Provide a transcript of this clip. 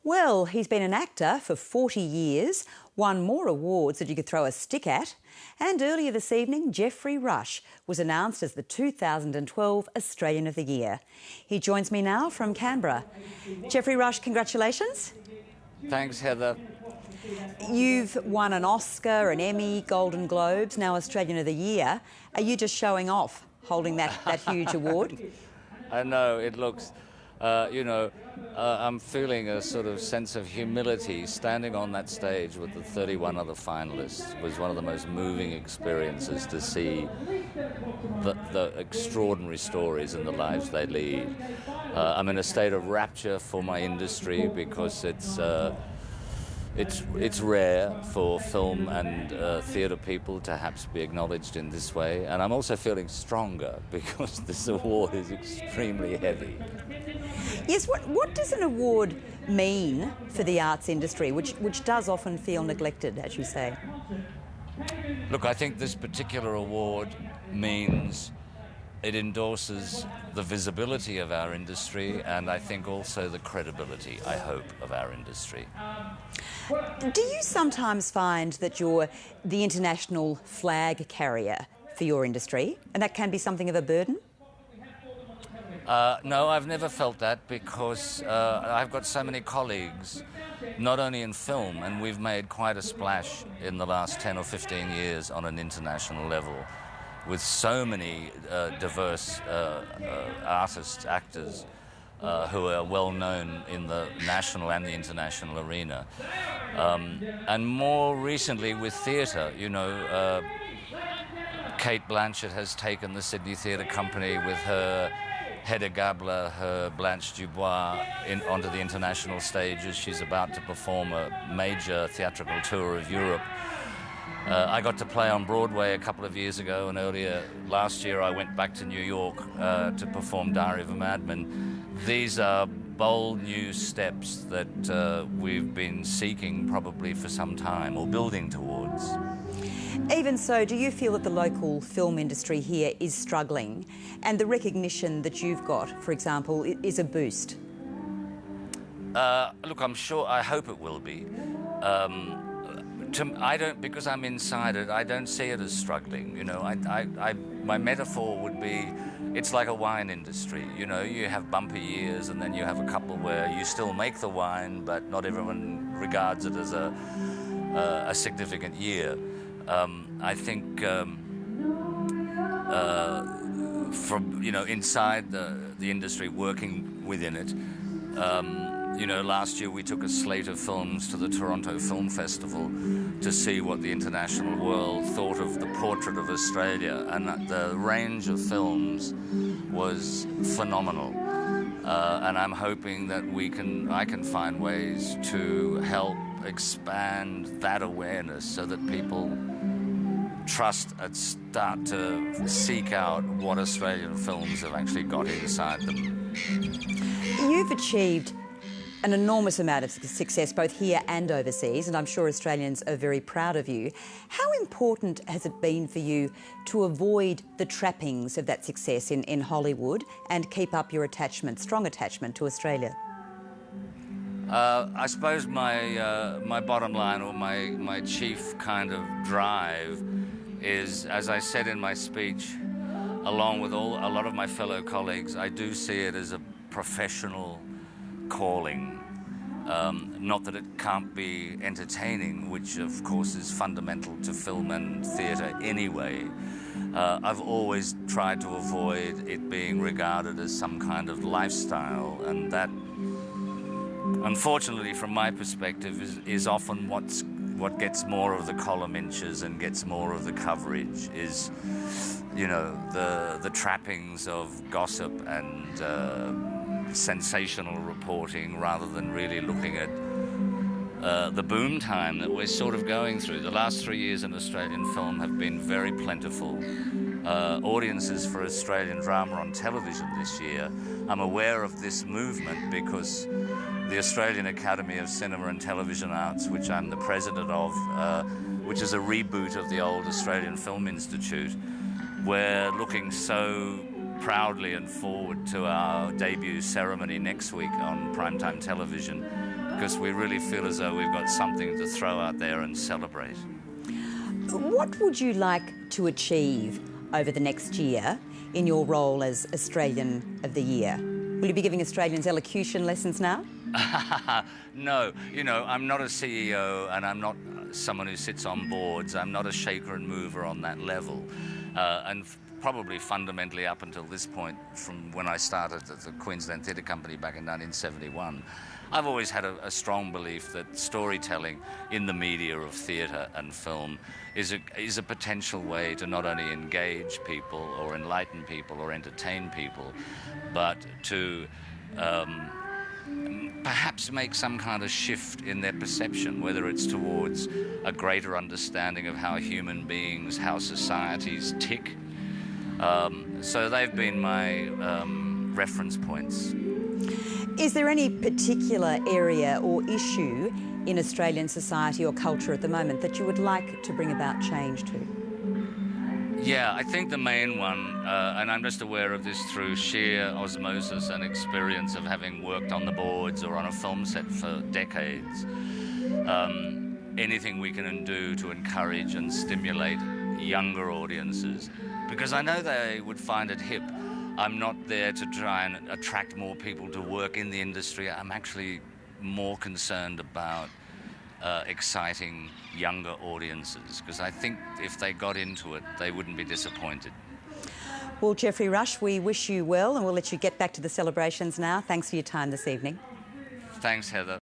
Well, he's been an actor for 40 years, won more awards than you could throw a stick at, and earlier this evening, Geoffrey Rush was announced as the 2012 Australian of the Year. He joins me now from Canberra. Geoffrey Rush, congratulations. Thanks, Heather. You've won an Oscar, an Emmy, Golden Globes, now Australian of the Year. Are you just showing off, holding that huge award? I know, it looks, I'm feeling a sort of sense of humility. Standing on that stage with the 31 other finalists was one of the most moving experiences to see the extraordinary stories and the lives they lead. I'm in a state of rapture for my industry because it's rare for film and theatre people to perhaps be acknowledged in this way, and I'm also feeling stronger because this award is extremely heavy. Yes, what does an award mean for the arts industry, which does often feel neglected, as you say? Look, I think this particular award means it endorses the visibility of our industry, and I think also the credibility, I hope, of our industry. Do you sometimes find that you're the international flag carrier for your industry, and that can be something of a burden? No, I've never felt that because I've got so many colleagues, not only in film, and we've made quite a splash in the last 10 or 15 years on an international level, with so many diverse artists, actors, who are well known in the national and the international arena. And more recently with theatre, Kate Blanchett has taken the Sydney Theatre Company with her Hedda Gabler, her Blanche Dubois onto the international stages. She's about to perform a major theatrical tour of Europe. I got to play on Broadway a couple of years ago, and earlier last year I went back to New York to perform Diary of a Madman. These are bold new steps that we've been seeking probably for some time, or building towards. Even so, do you feel that the local film industry here is struggling, and the recognition that you've got, for example, is a boost? Look, I hope it will be. Because I'm inside it, I don't see it as struggling. My metaphor would be, it's like a wine industry. You have bumper years, and then you have a couple where you still make the wine, but not everyone regards it as a significant year. I think from inside the industry, working within it. Last year we took a slate of films to the Toronto Film Festival to see what the international world thought of the portrait of Australia, and the range of films was phenomenal. And I'm hoping that I can find ways to help expand that awareness so that people trust and start to seek out what Australian films have actually got inside them. You've achieved an enormous amount of success both here and overseas, and I'm sure Australians are very proud of you. How important has it been for you to avoid the trappings of that success in Hollywood and keep up your strong attachment to Australia? I suppose my bottom line, or my chief kind of drive, is, as I said in my speech, along with a lot of my fellow colleagues, I do see it as a professional calling. Not that it can't be entertaining, which of course is fundamental to film and theatre anyway. I've always tried to avoid it being regarded as some kind of lifestyle, and that, unfortunately, from my perspective, is often what gets more of the column inches and gets more of the coverage, is the trappings of gossip and sensational reporting, rather than really looking at the boom time that we're sort of going through. The last 3 years in Australian film have been very plentiful. Audiences for Australian drama on television this year. I'm aware of this movement because the Australian Academy of Cinema and Television Arts, which I'm the president of, which is a reboot of the old Australian Film Institute, we're looking so proudly and forward to our debut ceremony next week on primetime television. because we really feel as though we've got something to throw out there and celebrate. What would you like to achieve over the next year in your role as Australian of the Year? Will you be giving Australians elocution lessons now? No, I'm not a CEO and I'm not someone who sits on boards. I'm not a shaker and mover on that level. Probably fundamentally up until this point, from when I started at the Queensland Theatre Company back in 1971, I've always had a strong belief that storytelling in the media of theatre and film is a potential way to not only engage people or enlighten people or entertain people, but to perhaps make some kind of shift in their perception, whether it's towards a greater understanding of how human beings, how societies tick. So they've been my reference points. Is there any particular area or issue in Australian society or culture at the moment that you would like to bring about change to? Yeah, I think the main one, and I'm just aware of this through sheer osmosis and experience of having worked on the boards or on a film set for decades, anything we can do to encourage and stimulate younger audiences, because I know they would find it hip. I'm not there to try and attract more people to work in the industry. I'm actually more concerned about exciting younger audiences, because I think if they got into it, they wouldn't be disappointed. Well, Geoffrey Rush, we wish you well, and we'll let you get back to the celebrations now. Thanks for your time this evening. Thanks, Heather.